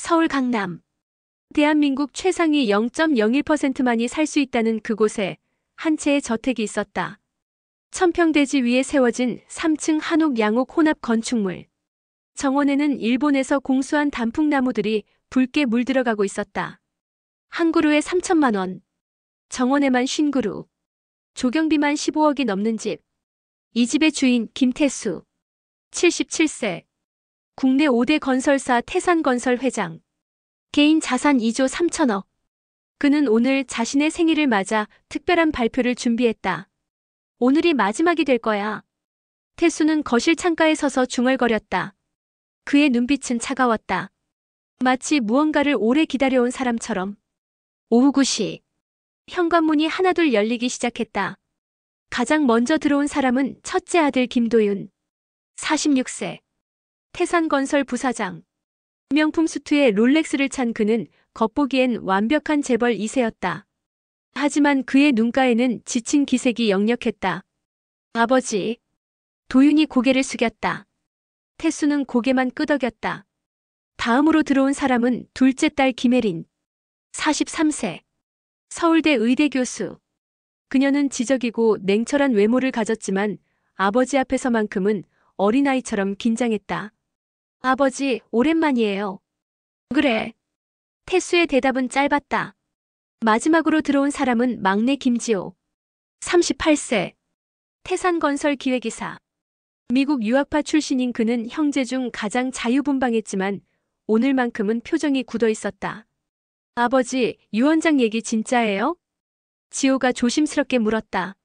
서울 강남. 대한민국 최상위 0.01%만이 살 수 있다는 그곳에 한 채의 저택이 있었다. 천평대지 위에 세워진 3층 한옥 양옥 혼합 건축물. 정원에는 일본에서 공수한 단풍나무들이 붉게 물들어가고 있었다. 한 그루에 3천만 원. 정원에만 50그루. 조경비만 15억이 넘는 집. 이 집의 주인 김태수. 77세. 국내 5대 건설사 태산건설 회장. 개인 자산 2조 3천억. 그는 오늘 자신의 생일을 맞아 특별한 발표를 준비했다. 오늘이 마지막이 될 거야. 태수는 거실 창가에 서서 중얼거렸다. 그의 눈빛은 차가웠다. 마치 무언가를 오래 기다려온 사람처럼. 오후 9시. 현관문이 하나둘 열리기 시작했다. 가장 먼저 들어온 사람은 첫째 아들 김도윤. 46세. 태산건설 부사장. 명품 수트에 롤렉스를 찬 그는 겉보기엔 완벽한 재벌 2세였다. 하지만 그의 눈가에는 지친 기색이 역력했다. 아버지. 도윤이 고개를 숙였다. 태수는 고개만 끄덕였다. 다음으로 들어온 사람은 둘째 딸 김혜린. 43세. 서울대 의대 교수. 그녀는 지적이고 냉철한 외모를 가졌지만 아버지 앞에서만큼은 어린아이처럼 긴장했다. 아버지, 오랜만이에요. 그래. 태수의 대답은 짧았다. 마지막으로 들어온 사람은 막내 김지호. 38세. 태산건설 기획이사. 미국 유학파 출신인 그는 형제 중 가장 자유분방했지만 오늘만큼은 표정이 굳어 있었다. 아버지, 유 원장 얘기 진짜예요? 지호가 조심스럽게 물었다.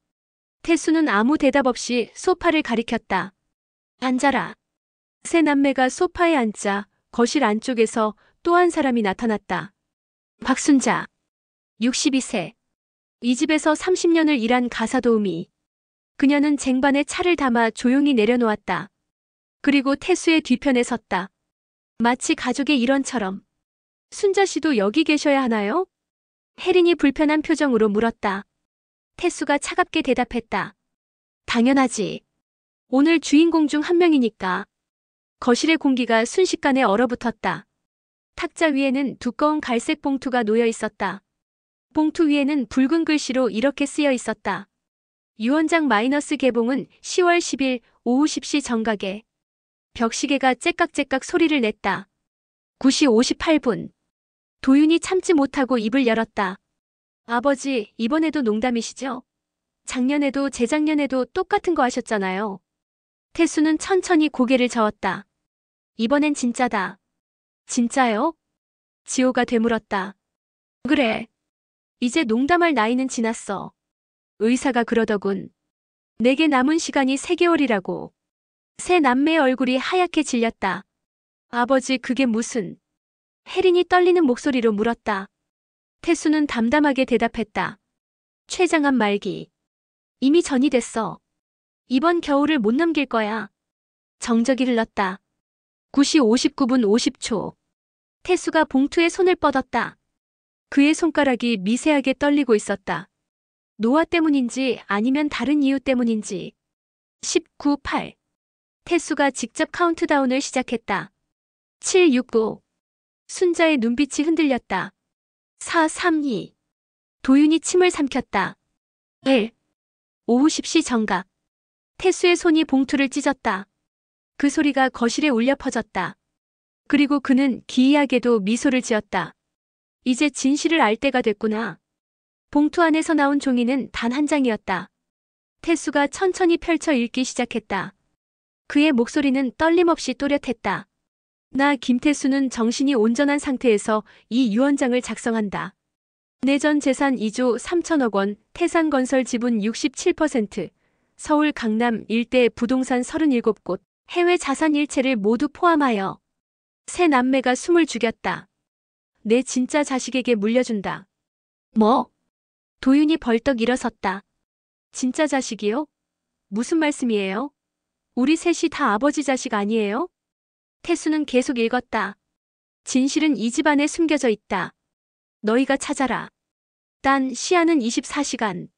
태수는 아무 대답 없이 소파를 가리켰다. 앉아라. 세 남매가 소파에 앉자 거실 안쪽에서 또 한 사람이 나타났다. 박순자. 62세. 이 집에서 30년을 일한 가사도우미. 그녀는 쟁반에 차를 담아 조용히 내려놓았다. 그리고 태수의 뒤편에 섰다. 마치 가족의 일원처럼. 순자 씨도 여기 계셔야 하나요? 혜린이 불편한 표정으로 물었다. 태수가 차갑게 대답했다. 당연하지. 오늘 주인공 중 한 명이니까. 거실의 공기가 순식간에 얼어붙었다. 탁자 위에는 두꺼운 갈색 봉투가 놓여 있었다. 봉투 위에는 붉은 글씨로 이렇게 쓰여 있었다. 유 원장 마이너스 개봉은 10월 10일 오후 10시 정각에. 벽시계가 째깍째깍 소리를 냈다. 9시 58분. 도윤이 참지 못하고 입을 열었다. 아버지, 이번에도 농담이시죠? 작년에도 재작년에도 똑같은 거 하셨잖아요. 태수는 천천히 고개를 저었다. 이번엔 진짜다. 진짜요? 지호가 되물었다. 그래. 이제 농담할 나이는 지났어. 의사가 그러더군. 내게 남은 시간이 3개월이라고. 세 남매의 얼굴이 하얗게 질렸다. 아버지, 그게 무슨... 혜린이 떨리는 목소리로 물었다. 태수는 담담하게 대답했다. 췌장암 말기. 이미 전이됐어. 이번 겨울을 못 넘길 거야. 정적이 흘렀다. 9시 59분 50초. 태수가 봉투에 손을 뻗었다. 그의 손가락이 미세하게 떨리고 있었다. 노화 때문인지 아니면 다른 이유 때문인지. 19, 8. 태수가 직접 카운트다운을 시작했다. 7, 6, 5. 순자의 눈빛이 흔들렸다. 4, 3, 2. 도윤이 침을 삼켰다. 1. 오후 10시 정각. 태수의 손이 봉투를 찢었다. 그 소리가 거실에 울려 퍼졌다. 그리고 그는 기이하게도 미소를 지었다. 이제 진실을 알 때가 됐구나. 봉투 안에서 나온 종이는 단 한 장이었다. 태수가 천천히 펼쳐 읽기 시작했다. 그의 목소리는 떨림없이 또렷했다. 나 김태수는 정신이 온전한 상태에서 이 유언장을 작성한다. 내 전 재산 2조 3천억 원, 태산건설 지분 67%, 서울 강남 일대 부동산 37곳, 해외 자산 일체를 모두 포함하여. 세 남매가 숨을 죽였다. 내 진짜 자식에게 물려준다. 뭐? 도윤이 벌떡 일어섰다. 진짜 자식이요? 무슨 말씀이에요? 우리 셋이 다 아버지 자식 아니에요? 태수는 계속 읽었다. 진실은 이 집안에 숨겨져 있다. 너희가 찾아라. 단 시한은 24시간.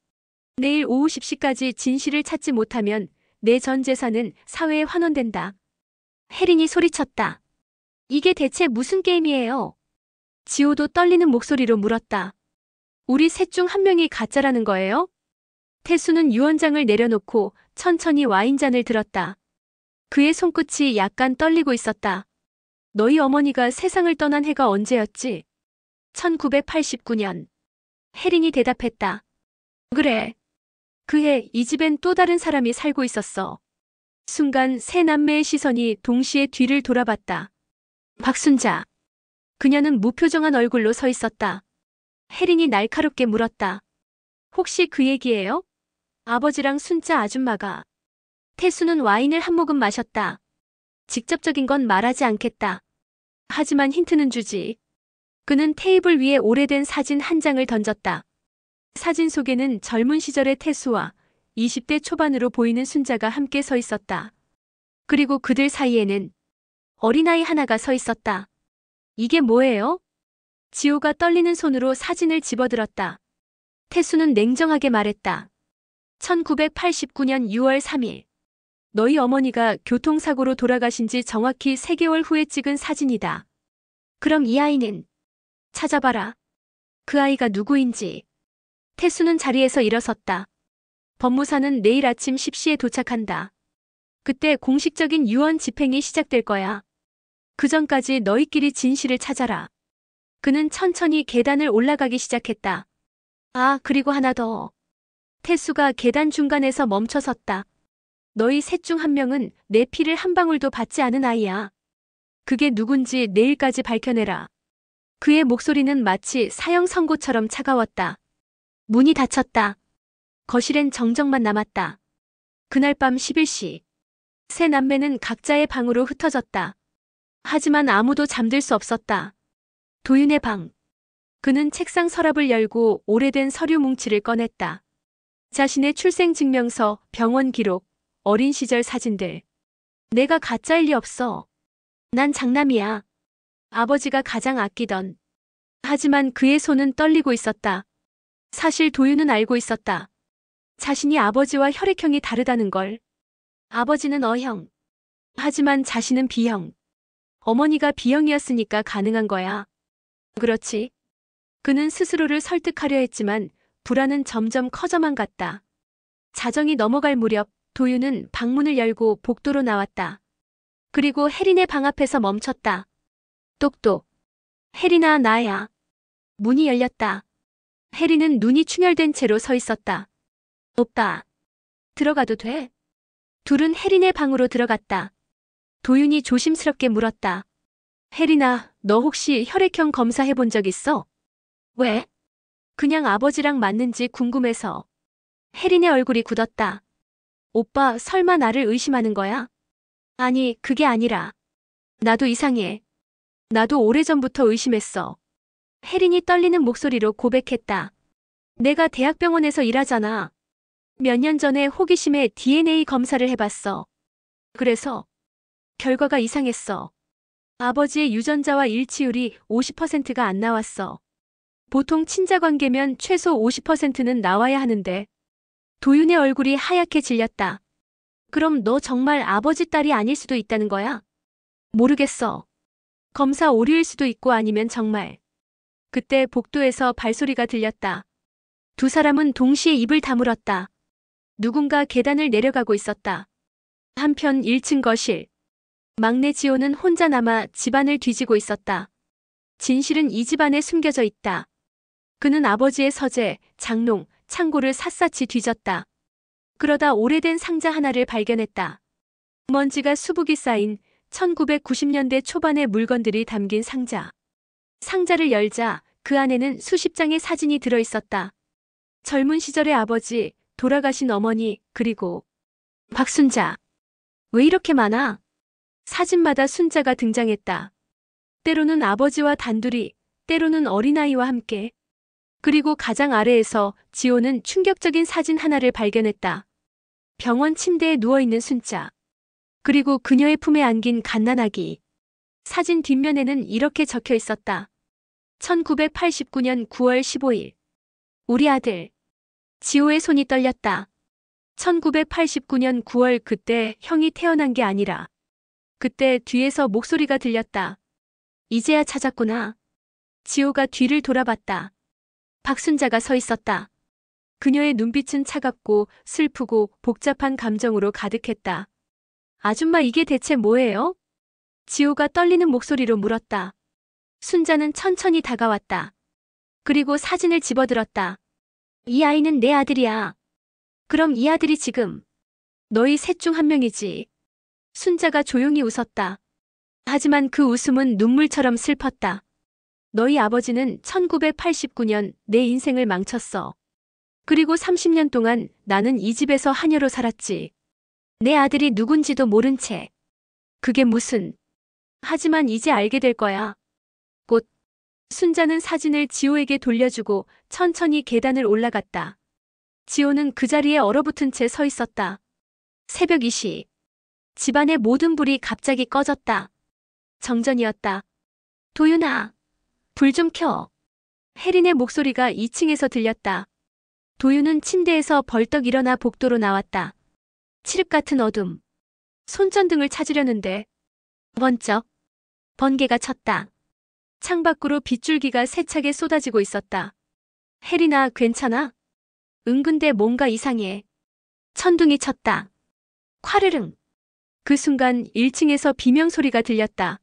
내일 오후 10시까지 진실을 찾지 못하면 내 전 재산은 사회에 환원된다. 혜린이 소리쳤다. 이게 대체 무슨 게임이에요? 지호도 떨리는 목소리로 물었다. 우리 셋 중 한 명이 가짜라는 거예요? 태수는 유언장을 내려놓고 천천히 와인잔을 들었다. 그의 손끝이 약간 떨리고 있었다. 너희 어머니가 세상을 떠난 해가 언제였지? 1989년. 혜린이 대답했다. 그래. 그 해 이 집엔 또 다른 사람이 살고 있었어. 순간 세 남매의 시선이 동시에 뒤를 돌아봤다. 박순자. 그녀는 무표정한 얼굴로 서 있었다. 혜린이 날카롭게 물었다. 혹시 그 얘기예요? 아버지랑 순자 아줌마가. 태수는 와인을 한 모금 마셨다. 직접적인 건 말하지 않겠다. 하지만 힌트는 주지. 그는 테이블 위에 오래된 사진 한 장을 던졌다. 사진 속에는 젊은 시절의 태수와 20대 초반으로 보이는 순자가 함께 서 있었다. 그리고 그들 사이에는 어린아이 하나가 서 있었다. 이게 뭐예요? 지호가 떨리는 손으로 사진을 집어들었다. 태수는 냉정하게 말했다. 1989년 6월 3일. 너희 어머니가 교통사고로 돌아가신 지 정확히 3개월 후에 찍은 사진이다. 그럼 이 아이는? 찾아봐라. 그 아이가 누구인지. 태수는 자리에서 일어섰다. 법무사는 내일 아침 10시에 도착한다. 그때 공식적인 유언 집행이 시작될 거야. 그 전까지 너희끼리 진실을 찾아라. 그는 천천히 계단을 올라가기 시작했다. 아, 그리고 하나 더. 태수가 계단 중간에서 멈춰섰다. 너희 셋 중 한 명은 내 피를 한 방울도 받지 않은 아이야. 그게 누군지 내일까지 밝혀내라. 그의 목소리는 마치 사형 선고처럼 차가웠다. 문이 닫혔다. 거실엔 정적만 남았다. 그날 밤 11시. 세 남매는 각자의 방으로 흩어졌다. 하지만 아무도 잠들 수 없었다. 도윤의 방. 그는 책상 서랍을 열고 오래된 서류 뭉치를 꺼냈다. 자신의 출생증명서, 병원 기록, 어린 시절 사진들. 내가 가짜일 리 없어. 난 장남이야. 아버지가 가장 아끼던. 하지만 그의 손은 떨리고 있었다. 사실 도윤은 알고 있었다. 자신이 아버지와 혈액형이 다르다는 걸. 아버지는 O형. 하지만 자신은 B형. 어머니가 B형이었으니까 가능한 거야. 그렇지. 그는 스스로를 설득하려 했지만 불안은 점점 커져만 갔다. 자정이 넘어갈 무렵 도윤은 방문을 열고 복도로 나왔다. 그리고 혜린의 방 앞에서 멈췄다. 똑똑. 혜린아, 나야. 문이 열렸다. 혜린은 눈이 충혈된 채로 서 있었다. 오빠. 들어가도 돼? 둘은 혜린의 방으로 들어갔다. 도윤이 조심스럽게 물었다. 혜린아, 너 혹시 혈액형 검사 해본 적 있어? 왜? 그냥 아버지랑 맞는지 궁금해서. 혜린의 얼굴이 굳었다. 오빠, 설마 나를 의심하는 거야? 아니, 그게 아니라. 나도 이상해. 나도 오래전부터 의심했어. 혜린이 떨리는 목소리로 고백했다. 내가 대학병원에서 일하잖아. 몇 년 전에 호기심에 DNA 검사를 해봤어. 그래서 결과가 이상했어. 아버지의 유전자와 일치율이 50%가 안 나왔어. 보통 친자관계면 최소 50%는 나와야 하는데. 도윤의 얼굴이 하얗게 질렸다. 그럼 너 정말 아버지 딸이 아닐 수도 있다는 거야? 모르겠어. 검사 오류일 수도 있고 아니면 정말. 그때 복도에서 발소리가 들렸다. 두 사람은 동시에 입을 다물었다. 누군가 계단을 내려가고 있었다. 한편 1층 거실. 막내 지호는 혼자 남아 집안을 뒤지고 있었다. 진실은 이 집안에 숨겨져 있다. 그는 아버지의 서재, 장롱, 창고를 샅샅이 뒤졌다. 그러다 오래된 상자 하나를 발견했다. 먼지가 수북이 쌓인 1990년대 초반의 물건들이 담긴 상자. 상자를 열자 그 안에는 수십 장의 사진이 들어있었다. 젊은 시절의 아버지, 돌아가신 어머니, 그리고 박순자. 왜 이렇게 많아? 사진마다 순자가 등장했다. 때로는 아버지와 단둘이, 때로는 어린아이와 함께. 그리고 가장 아래에서 지호는 충격적인 사진 하나를 발견했다. 병원 침대에 누워있는 순자. 그리고 그녀의 품에 안긴 갓난아기. 사진 뒷면에는 이렇게 적혀 있었다. 1989년 9월 15일. 우리 아들. 지호의 손이 떨렸다. 1989년 9월 그때 형이 태어난 게 아니라. 그때 뒤에서 목소리가 들렸다. 이제야 찾았구나. 지호가 뒤를 돌아봤다. 박순자가 서 있었다. 그녀의 눈빛은 차갑고 슬프고 복잡한 감정으로 가득했다. 아줌마 이게 대체 뭐예요? 지호가 떨리는 목소리로 물었다. 순자는 천천히 다가왔다. 그리고 사진을 집어들었다. 이 아이는 내 아들이야. 그럼 이 아들이 지금 너희 셋 중 한 명이지. 순자가 조용히 웃었다. 하지만 그 웃음은 눈물처럼 슬펐다. 너희 아버지는 1989년 내 인생을 망쳤어. 그리고 30년 동안 나는 이 집에서 하녀로 살았지. 내 아들이 누군지도 모른 채. 그게 무슨. 하지만 이제 알게 될 거야. 곧. 순자는 사진을 지호에게 돌려주고 천천히 계단을 올라갔다. 지호는 그 자리에 얼어붙은 채 서 있었다. 새벽 2시. 집안의 모든 불이 갑자기 꺼졌다. 정전이었다. 도윤아, 불 좀 켜. 혜린의 목소리가 2층에서 들렸다. 도윤은 침대에서 벌떡 일어나 복도로 나왔다. 칠흑 같은 어둠. 손전등을 찾으려는데 번쩍 번개가 쳤다. 창밖으로 빗줄기가 세차게 쏟아지고 있었다. 혜린아, 괜찮아? 응, 근데 뭔가 이상해. 천둥이 쳤다. 콰르릉. 그 순간 1층에서 비명소리가 들렸다.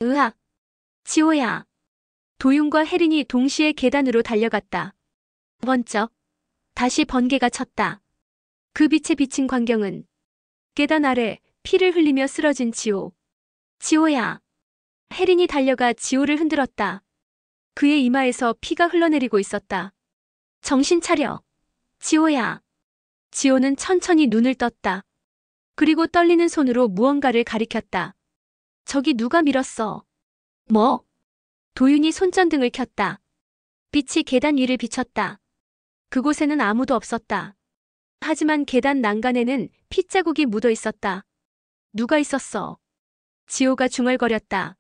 으악. 지호야. 도윤과 혜린이 동시에 계단으로 달려갔다. 번쩍. 다시 번개가 쳤다. 그 빛에 비친 광경은 계단 아래 피를 흘리며 쓰러진 지호. 지호야. 혜린이 달려가 지호를 흔들었다. 그의 이마에서 피가 흘러내리고 있었다. 정신 차려. 지호야. 지호는 천천히 눈을 떴다. 그리고 떨리는 손으로 무언가를 가리켰다. 저기 누가 밀었어. 뭐? 도윤이 손전등을 켰다. 빛이 계단 위를 비쳤다. 그곳에는 아무도 없었다. 하지만 계단 난간에는 핏자국이 묻어 있었다. 누가 있었어? 지호가 중얼거렸다.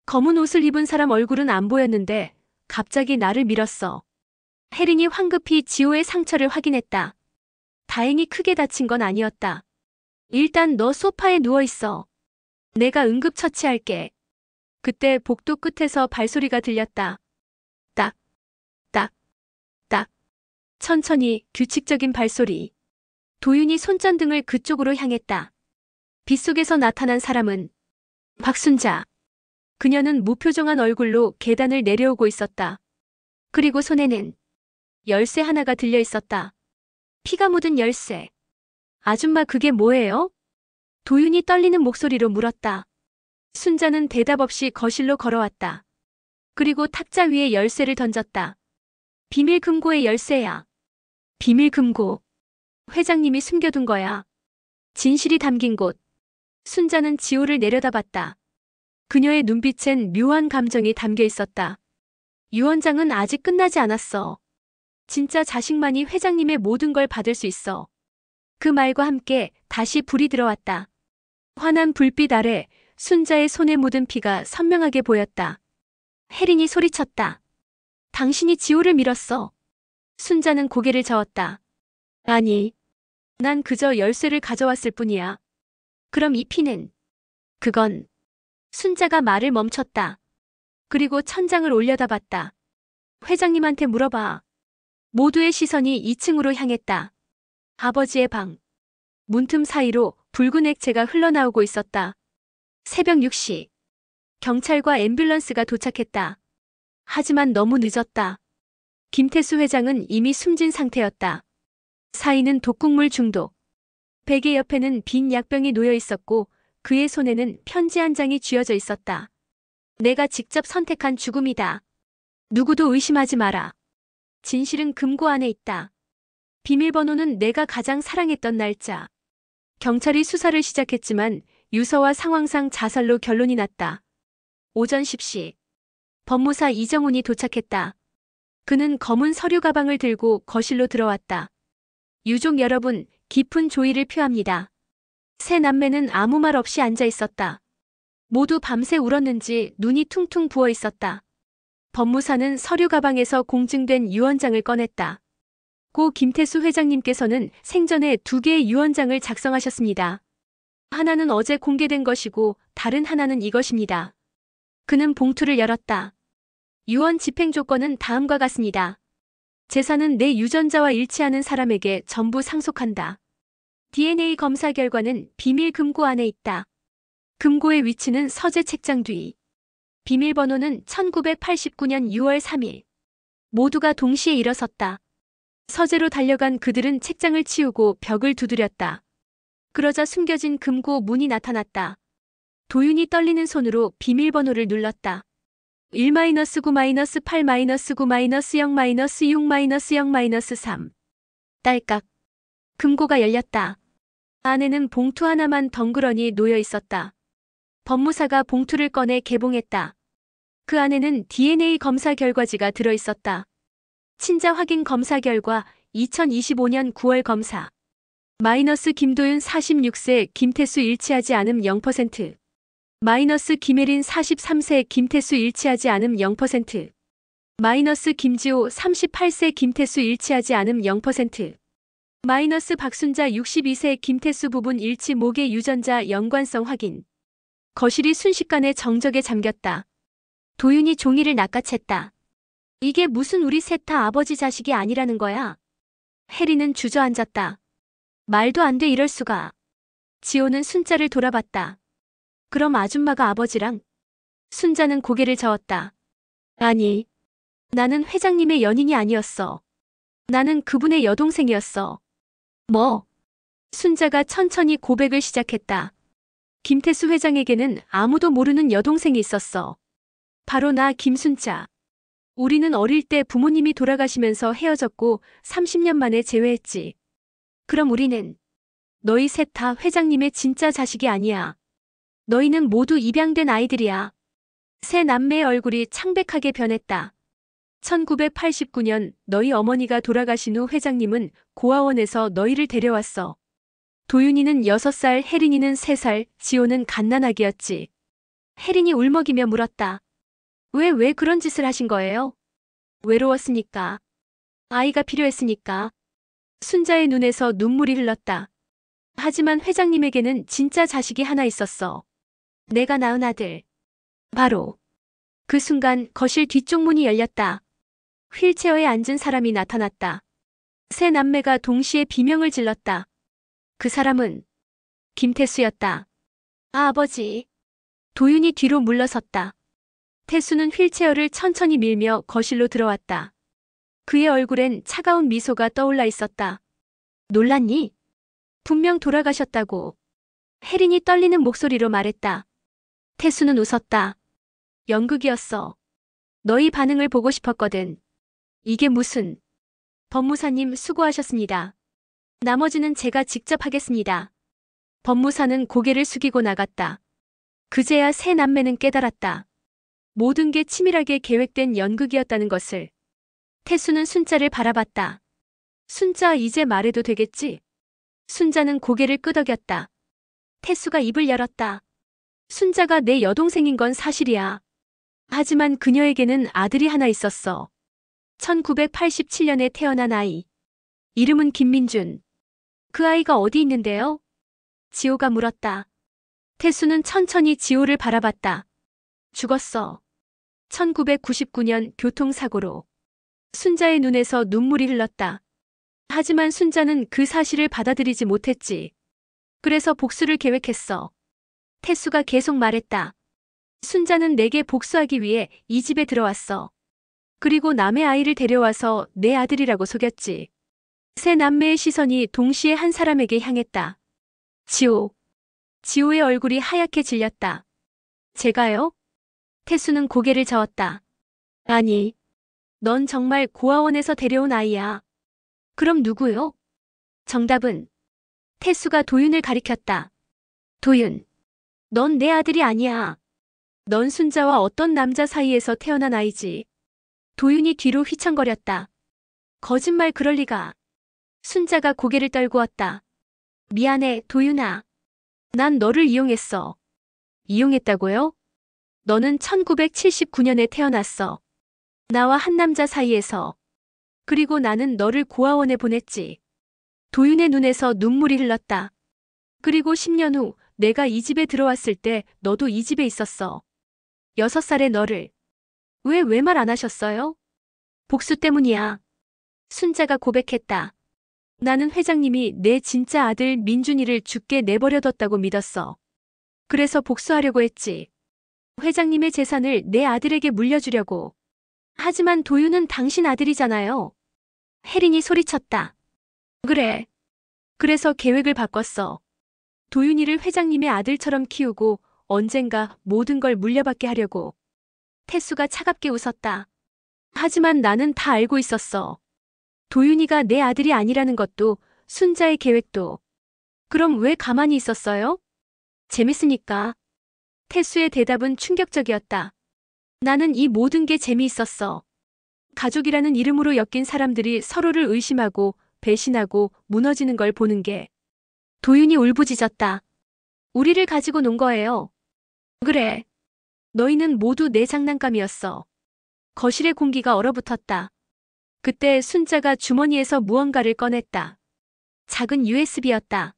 검은 옷을 입은 사람 얼굴은 안 보였는데 갑자기 나를 밀었어. 혜린이 황급히 지호의 상처를 확인했다. 다행히 크게 다친 건 아니었다. 일단 너 소파에 누워있어. 내가 응급처치할게. 그때 복도 끝에서 발소리가 들렸다. 딱, 딱, 딱. 천천히 규칙적인 발소리. 도윤이 손전등을 그쪽으로 향했다. 빗속에서 나타난 사람은 박순자. 그녀는 무표정한 얼굴로 계단을 내려오고 있었다. 그리고 손에는 열쇠 하나가 들려 있었다. 피가 묻은 열쇠. 아줌마 그게 뭐예요? 도윤이 떨리는 목소리로 물었다. 순자는 대답 없이 거실로 걸어왔다. 그리고 탁자 위에 열쇠를 던졌다. 비밀 금고의 열쇠야. 비밀 금고. 회장님이 숨겨둔 거야. 진실이 담긴 곳. 순자는 지호를 내려다봤다. 그녀의 눈빛엔 묘한 감정이 담겨 있었다. 유언장은 아직 끝나지 않았어. 진짜 자식만이 회장님의 모든 걸 받을 수 있어. 그 말과 함께 다시 불이 들어왔다. 환한 불빛 아래 순자의 손에 묻은 피가 선명하게 보였다. 혜린이 소리쳤다. 당신이 지호를 밀었어. 순자는 고개를 저었다. 아니, 난 그저 열쇠를 가져왔을 뿐이야. 그럼 이 피는? 그건. 순자가 말을 멈췄다. 그리고 천장을 올려다봤다. 회장님한테 물어봐. 모두의 시선이 2층으로 향했다. 아버지의 방. 문틈 사이로 붉은 액체가 흘러나오고 있었다. 새벽 6시. 경찰과 앰뷸런스가 도착했다. 하지만 너무 늦었다. 김태수 회장은 이미 숨진 상태였다. 사인은 독극물 중독. 베개 옆에는 빈 약병이 놓여 있었고 그의 손에는 편지 한 장이 쥐어져 있었다. 내가 직접 선택한 죽음이다. 누구도 의심하지 마라. 진실은 금고 안에 있다. 비밀번호는 내가 가장 사랑했던 날짜. 경찰이 수사를 시작했지만 유서와 상황상 자살로 결론이 났다. 오전 10시. 법무사 이정훈이 도착했다. 그는 검은 서류 가방을 들고 거실로 들어왔다. 유족 여러분, 깊은 조의를 표합니다. 세 남매는 아무 말 없이 앉아 있었다. 모두 밤새 울었는지 눈이 퉁퉁 부어 있었다. 법무사는 서류 가방에서 공증된 유언장을 꺼냈다. 고 김태수 회장님께서는 생전에 2개의 유언장을 작성하셨습니다. 하나는 어제 공개된 것이고 다른 하나는 이것입니다. 그는 봉투를 열었다. 유언 집행 조건은 다음과 같습니다. 재산은 내 유전자와 일치하는 사람에게 전부 상속한다. DNA 검사 결과는 비밀 금고 안에 있다. 금고의 위치는 서재 책장 뒤. 비밀번호는 1989년 6월 3일. 모두가 동시에 일어섰다. 서재로 달려간 그들은 책장을 치우고 벽을 두드렸다. 그러자 숨겨진 금고 문이 나타났다. 도윤이 떨리는 손으로 비밀번호를 눌렀다. 1-9-8-9-0-0-6-0-3. 딸깍. 금고가 열렸다. 안에는 봉투 하나만 덩그러니 놓여 있었다. 법무사가 봉투를 꺼내 개봉했다. 그 안에는 DNA 검사 결과지가 들어 있었다. 친자 확인 검사 결과 2025년 9월 검사. 마이너스 김도윤 46세 김태수 일치하지 않음 0%. 마이너스 김혜린 43세 김태수 일치하지 않음 0%. 마이너스 김지호 38세 김태수 일치하지 않음 0%. 마이너스 박순자 62세 김태수 부분 일치 목의 유전자 연관성 확인. 거실이 순식간에 정적에 잠겼다. 도윤이 종이를 낚아챘다. 이게 무슨 우리 셋 다 아버지 자식이 아니라는 거야? 혜리는 주저앉았다. 말도 안 돼 이럴 수가. 지호는 순자를 돌아봤다. 그럼 아줌마가 아버지랑? 순자는 고개를 저었다. 아니, 나는 회장님의 연인이 아니었어. 나는 그분의 여동생이었어. 뭐? 순자가 천천히 고백을 시작했다. 김태수 회장에게는 아무도 모르는 여동생이 있었어. 바로 나 김순자. 우리는 어릴 때 부모님이 돌아가시면서 헤어졌고 30년 만에 재회했지. 그럼 우리는 너희 셋 다 회장님의 진짜 자식이 아니야. 너희는 모두 입양된 아이들이야. 세 남매의 얼굴이 창백하게 변했다. 1989년 너희 어머니가 돌아가신 후 회장님은 고아원에서 너희를 데려왔어. 도윤이는 6살, 혜린이는 3살, 지호는 갓난아기였지. 혜린이 울먹이며 물었다. 왜 그런 짓을 하신 거예요? 외로웠으니까. 아이가 필요했으니까. 순자의 눈에서 눈물이 흘렀다. 하지만 회장님에게는 진짜 자식이 하나 있었어. 내가 낳은 아들. 바로. 그 순간 거실 뒤쪽 문이 열렸다. 휠체어에 앉은 사람이 나타났다. 세 남매가 동시에 비명을 질렀다. 그 사람은 김태수였다. 아버지. 도윤이 뒤로 물러섰다. 태수는 휠체어를 천천히 밀며 거실로 들어왔다. 그의 얼굴엔 차가운 미소가 떠올라 있었다. 놀랐니? 분명 돌아가셨다고. 혜린이 떨리는 목소리로 말했다. 태수는 웃었다. 연극이었어. 너희 반응을 보고 싶었거든. 이게 무슨... 법무사님 수고하셨습니다. 나머지는 제가 직접 하겠습니다. 법무사는 고개를 숙이고 나갔다. 그제야 세 남매는 깨달았다. 모든 게 치밀하게 계획된 연극이었다는 것을. 태수는 순자를 바라봤다. 순자 이제 말해도 되겠지? 순자는 고개를 끄덕였다. 태수가 입을 열었다. 순자가 내 여동생인 건 사실이야. 하지만 그녀에게는 아들이 하나 있었어. 1987년에 태어난 아이. 이름은 김민준. 그 아이가 어디 있는데요? 지호가 물었다. 태수는 천천히 지호를 바라봤다. 죽었어. 1999년 교통사고로. 순자의 눈에서 눈물이 흘렀다. 하지만 순자는 그 사실을 받아들이지 못했지. 그래서 복수를 계획했어. 태수가 계속 말했다. 순자는 내게 복수하기 위해 이 집에 들어왔어. 그리고 남의 아이를 데려와서 내 아들이라고 속였지. 세 남매의 시선이 동시에 한 사람에게 향했다. 지호. 지호의 얼굴이 하얗게 질렸다. 제가요? 태수는 고개를 저었다. 아니, 넌 정말 고아원에서 데려온 아이야. 그럼 누구요? 정답은 태수가 도윤을 가리켰다. 도윤, 넌 내 아들이 아니야. 넌 순자와 어떤 남자 사이에서 태어난 아이지. 도윤이 뒤로 휘청거렸다. 거짓말 그럴 리가. 순자가 고개를 떨구었다. 미안해, 도윤아. 난 너를 이용했어. 이용했다고요? 너는 1979년에 태어났어. 나와 한 남자 사이에서. 그리고 나는 너를 고아원에 보냈지. 도윤의 눈에서 눈물이 흘렀다. 그리고 10년 후 내가 이 집에 들어왔을 때 너도 이 집에 있었어. 6살의 너를. 왜 말 안 하셨어요? 복수 때문이야. 순자가 고백했다. 나는 회장님이 내 진짜 아들 민준이를 죽게 내버려뒀다고 믿었어. 그래서 복수하려고 했지. 회장님의 재산을 내 아들에게 물려주려고. 하지만 도윤은 당신 아들이잖아요. 혜린이 소리쳤다. 그래. 그래서 계획을 바꿨어. 도윤이를 회장님의 아들처럼 키우고 언젠가 모든 걸 물려받게 하려고. 태수가 차갑게 웃었다. 하지만 나는 다 알고 있었어. 도윤이가 내 아들이 아니라는 것도, 순자의 계획도. 그럼 왜 가만히 있었어요? 재밌으니까. 태수의 대답은 충격적이었다. 나는 이 모든 게 재미있었어. 가족이라는 이름으로 엮인 사람들이 서로를 의심하고 배신하고 무너지는 걸 보는 게. 도윤이 울부짖었다. 우리를 가지고 논 거예요. 그래. 너희는 모두 내 장난감이었어. 거실의 공기가 얼어붙었다. 그때 순자가 주머니에서 무언가를 꺼냈다. 작은 USB였다.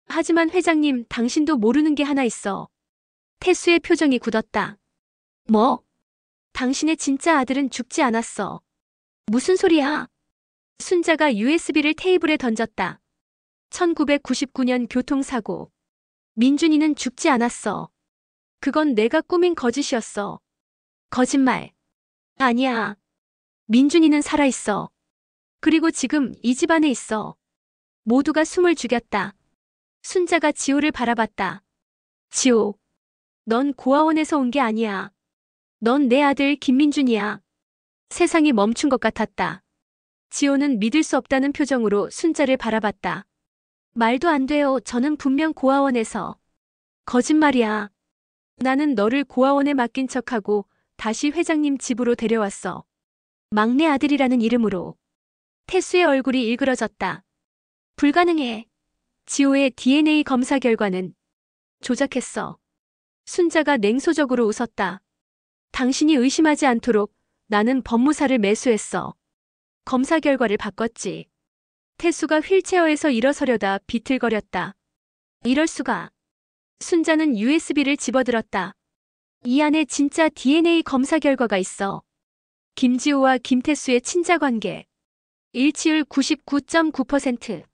하지만 회장님, 당신도 모르는 게 하나 있어. 태수의 표정이 굳었다. 뭐? 당신의 진짜 아들은 죽지 않았어. 무슨 소리야? 순자가 USB를 테이블에 던졌다. 1999년 교통사고. 민준이는 죽지 않았어. 그건 내가 꾸민 거짓이었어. 거짓말. 아니야. 민준이는 살아있어. 그리고 지금 이 집 안에 있어. 모두가 숨을 죽였다. 순자가 지호를 바라봤다. 지호. 넌 고아원에서 온 게 아니야. 넌 내 아들 김민준이야. 세상이 멈춘 것 같았다. 지호는 믿을 수 없다는 표정으로 순자를 바라봤다. 말도 안 돼요. 저는 분명 고아원에서. 거짓말이야. 나는 너를 고아원에 맡긴 척하고 다시 회장님 집으로 데려왔어. 막내 아들이라는 이름으로. 태수의 얼굴이 일그러졌다. 불가능해. 지호의 DNA 검사 결과는 조작했어. 순자가 냉소적으로 웃었다. 당신이 의심하지 않도록 나는 법무사를 매수했어. 검사 결과를 바꿨지. 태수가 휠체어에서 일어서려다 비틀거렸다. 이럴 수가. 순자는 USB를 집어들었다. 이 안에 진짜 DNA 검사 결과가 있어. 김지호와 김태수의 친자관계. 일치율 99.9%.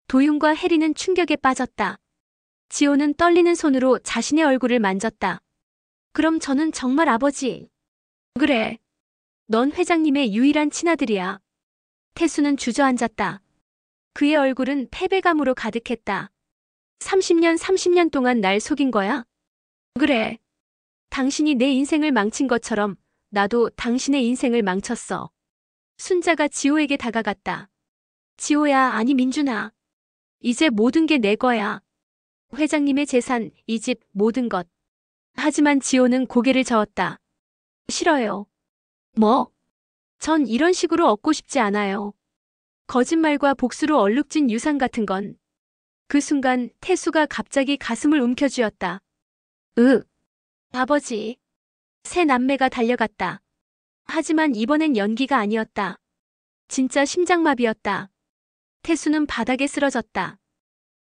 도윤과 혜리는 충격에 빠졌다. 지호는 떨리는 손으로 자신의 얼굴을 만졌다. 그럼 저는 정말 아버지. 그래. 넌 회장님의 유일한 친아들이야. 태수는 주저앉았다. 그의 얼굴은 패배감으로 가득했다. 30년 동안 날 속인 거야? 그래. 당신이 내 인생을 망친 것처럼 나도 당신의 인생을 망쳤어. 순자가 지호에게 다가갔다. 지호야, 아니 민준아. 이제 모든 게 내 거야. 회장님의 재산, 이 집, 모든 것. 하지만 지호는 고개를 저었다. 싫어요. 뭐? 전 이런 식으로 얻고 싶지 않아요. 거짓말과 복수로 얼룩진 유산 같은 건. 그 순간 태수가 갑자기 가슴을 움켜쥐었다. 아버지. 새 남매가 달려갔다. 하지만 이번엔 연기가 아니었다. 진짜 심장마비였다. 태수는 바닥에 쓰러졌다.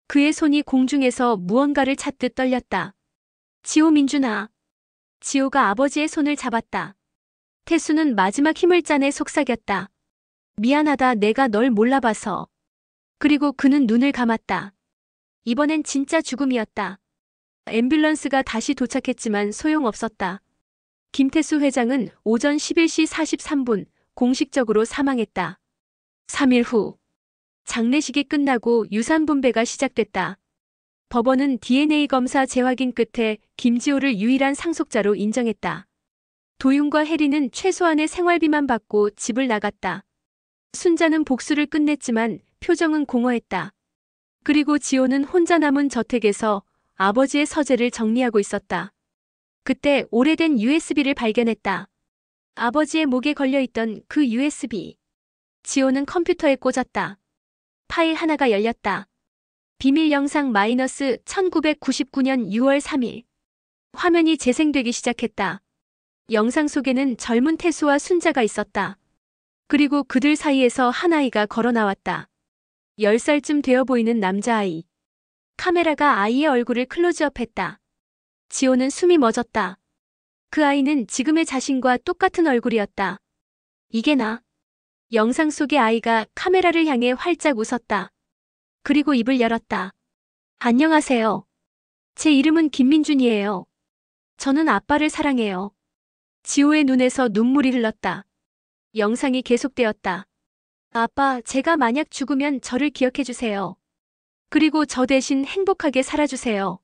그의 손이 공중에서 무언가를 찾듯 떨렸다. 지호 민준아. 지호가 아버지의 손을 잡았다. 태수는 마지막 힘을 짜내 속삭였다. 미안하다, 내가 널 몰라봐서. 그리고 그는 눈을 감았다. 이번엔 진짜 죽음이었다. 앰뷸런스가 다시 도착했지만 소용없었다. 김태수 회장은 오전 11시 43분 공식적으로 사망했다. 3일 후 장례식이 끝나고 유산 분배가 시작됐다. 법원은 DNA 검사 재확인 끝에 김지호를 유일한 상속자로 인정했다. 도윤과 혜리는 최소한의 생활비만 받고 집을 나갔다. 순자는 복수를 끝냈지만 표정은 공허했다. 그리고 지호는 혼자 남은 저택에서 아버지의 서재를 정리하고 있었다. 그때 오래된 USB를 발견했다. 아버지의 목에 걸려있던 그 USB. 지호는 컴퓨터에 꽂았다. 파일 하나가 열렸다. 비밀 영상 마이너스 1999년 6월 3일. 화면이 재생되기 시작했다. 영상 속에는 젊은 태수와 순자가 있었다. 그리고 그들 사이에서 한 아이가 걸어 나왔다. 10살쯤 되어 보이는 남자아이. 카메라가 아이의 얼굴을 클로즈업했다. 지호는 숨이 멎었다. 그 아이는 지금의 자신과 똑같은 얼굴이었다. 이게 나. 영상 속의 아이가 카메라를 향해 활짝 웃었다. 그리고 입을 열었다. 안녕하세요. 제 이름은 김민준이에요. 저는 아빠를 사랑해요. 지호의 눈에서 눈물이 흘렀다. 영상이 계속되었다. 아빠, 제가 만약 죽으면 저를 기억해주세요. 그리고 저 대신 행복하게 살아주세요.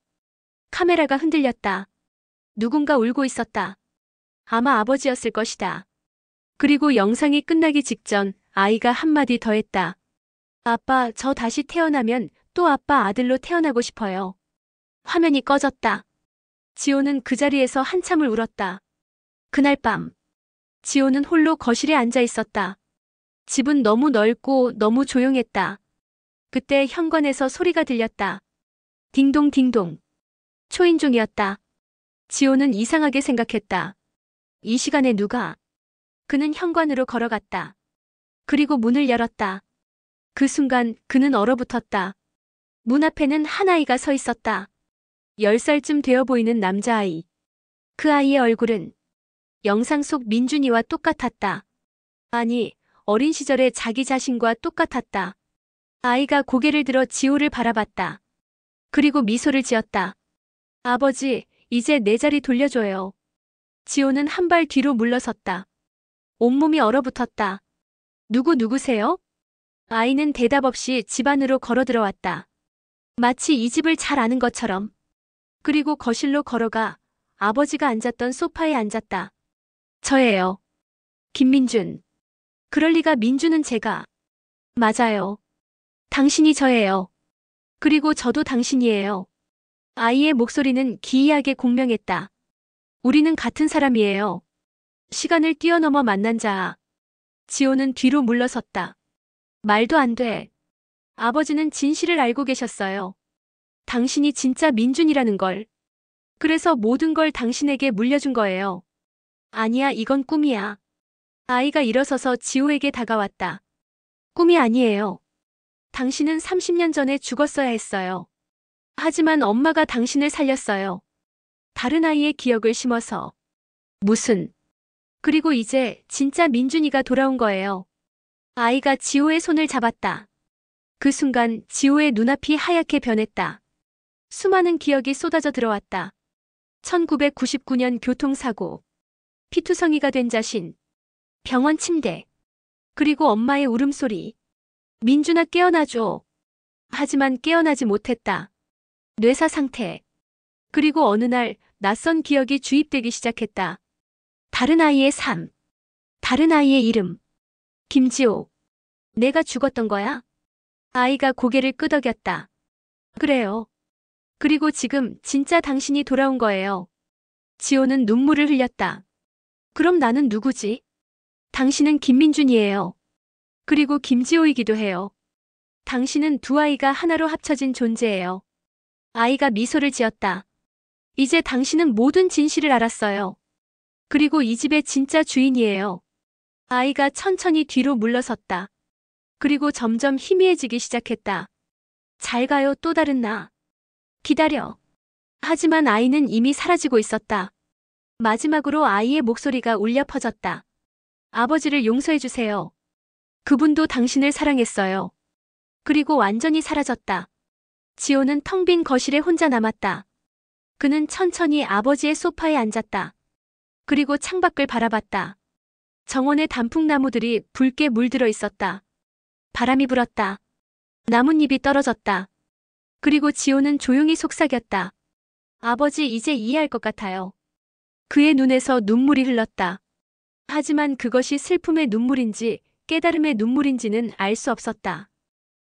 카메라가 흔들렸다. 누군가 울고 있었다. 아마 아버지였을 것이다. 그리고 영상이 끝나기 직전 아이가 한마디 더 했다. 아빠, 저 다시 태어나면 또 아빠 아들로 태어나고 싶어요. 화면이 꺼졌다. 지호는 그 자리에서 한참을 울었다. 그날 밤, 지호는 홀로 거실에 앉아 있었다. 집은 너무 넓고 너무 조용했다. 그때 현관에서 소리가 들렸다. 딩동 딩동. 초인종이었다. 지호는 이상하게 생각했다. 이 시간에 누가? 그는 현관으로 걸어갔다. 그리고 문을 열었다. 그 순간 그는 얼어붙었다. 문 앞에는 한 아이가 서 있었다. 10살쯤 되어 보이는 남자아이. 그 아이의 얼굴은 영상 속 민준이와 똑같았다. 아니, 어린 시절의 자기 자신과 똑같았다. 아이가 고개를 들어 지호를 바라봤다. 그리고 미소를 지었다. 아버지, 이제 내 자리 돌려줘요. 지호는 한 발 뒤로 물러섰다. 온몸이 얼어붙었다. 누구세요? 아이는 대답 없이 집 안으로 걸어 들어왔다. 마치 이 집을 잘 아는 것처럼. 그리고 거실로 걸어가 아버지가 앉았던 소파에 앉았다. 저예요. 김민준. 그럴 리가, 민준은 제가. 맞아요. 당신이 저예요. 그리고 저도 당신이에요. 아이의 목소리는 기이하게 공명했다. 우리는 같은 사람이에요. 시간을 뛰어넘어 만난 자. 지호는 뒤로 물러섰다. 말도 안 돼. 아버지는 진실을 알고 계셨어요. 당신이 진짜 민준이라는 걸. 그래서 모든 걸 당신에게 물려준 거예요. 아니야, 이건 꿈이야. 아이가 일어서서 지호에게 다가왔다. 꿈이 아니에요. 당신은 30년 전에 죽었어야 했어요. 하지만 엄마가 당신을 살렸어요. 다른 아이의 기억을 심어서. 무슨. 그리고 이제 진짜 민준이가 돌아온 거예요. 아이가 지호의 손을 잡았다. 그 순간 지호의 눈앞이 하얗게 변했다. 수많은 기억이 쏟아져 들어왔다. 1999년 교통사고. 피투성이가 된 자신. 병원 침대. 그리고 엄마의 울음소리. 민준아, 깨어나줘. 하지만 깨어나지 못했다. 뇌사 상태. 그리고 어느 날 낯선 기억이 주입되기 시작했다. 다른 아이의 삶. 다른 아이의 이름. 김지호. 내가 죽었던 거야? 아이가 고개를 끄덕였다. 그래요. 그리고 지금 진짜 당신이 돌아온 거예요. 지호는 눈물을 흘렸다. 그럼 나는 누구지? 당신은 김민준이에요. 그리고 김지호이기도 해요. 당신은 두 아이가 하나로 합쳐진 존재예요. 아이가 미소를 지었다. 이제 당신은 모든 진실을 알았어요. 그리고 이 집의 진짜 주인이에요. 아이가 천천히 뒤로 물러섰다. 그리고 점점 희미해지기 시작했다. 잘 가요, 또 다른 나. 기다려. 하지만 아이는 이미 사라지고 있었다. 마지막으로 아이의 목소리가 울려 퍼졌다. 아버지를 용서해주세요. 그분도 당신을 사랑했어요. 그리고 완전히 사라졌다. 지호는 텅 빈 거실에 혼자 남았다. 그는 천천히 아버지의 소파에 앉았다. 그리고 창밖을 바라봤다. 정원의 단풍나무들이 붉게 물들어 있었다. 바람이 불었다. 나뭇잎이 떨어졌다. 그리고 지호는 조용히 속삭였다. 아버지, 이제 이해할 것 같아요. 그의 눈에서 눈물이 흘렀다. 하지만 그것이 슬픔의 눈물인지 깨달음의 눈물인지는 알 수 없었다.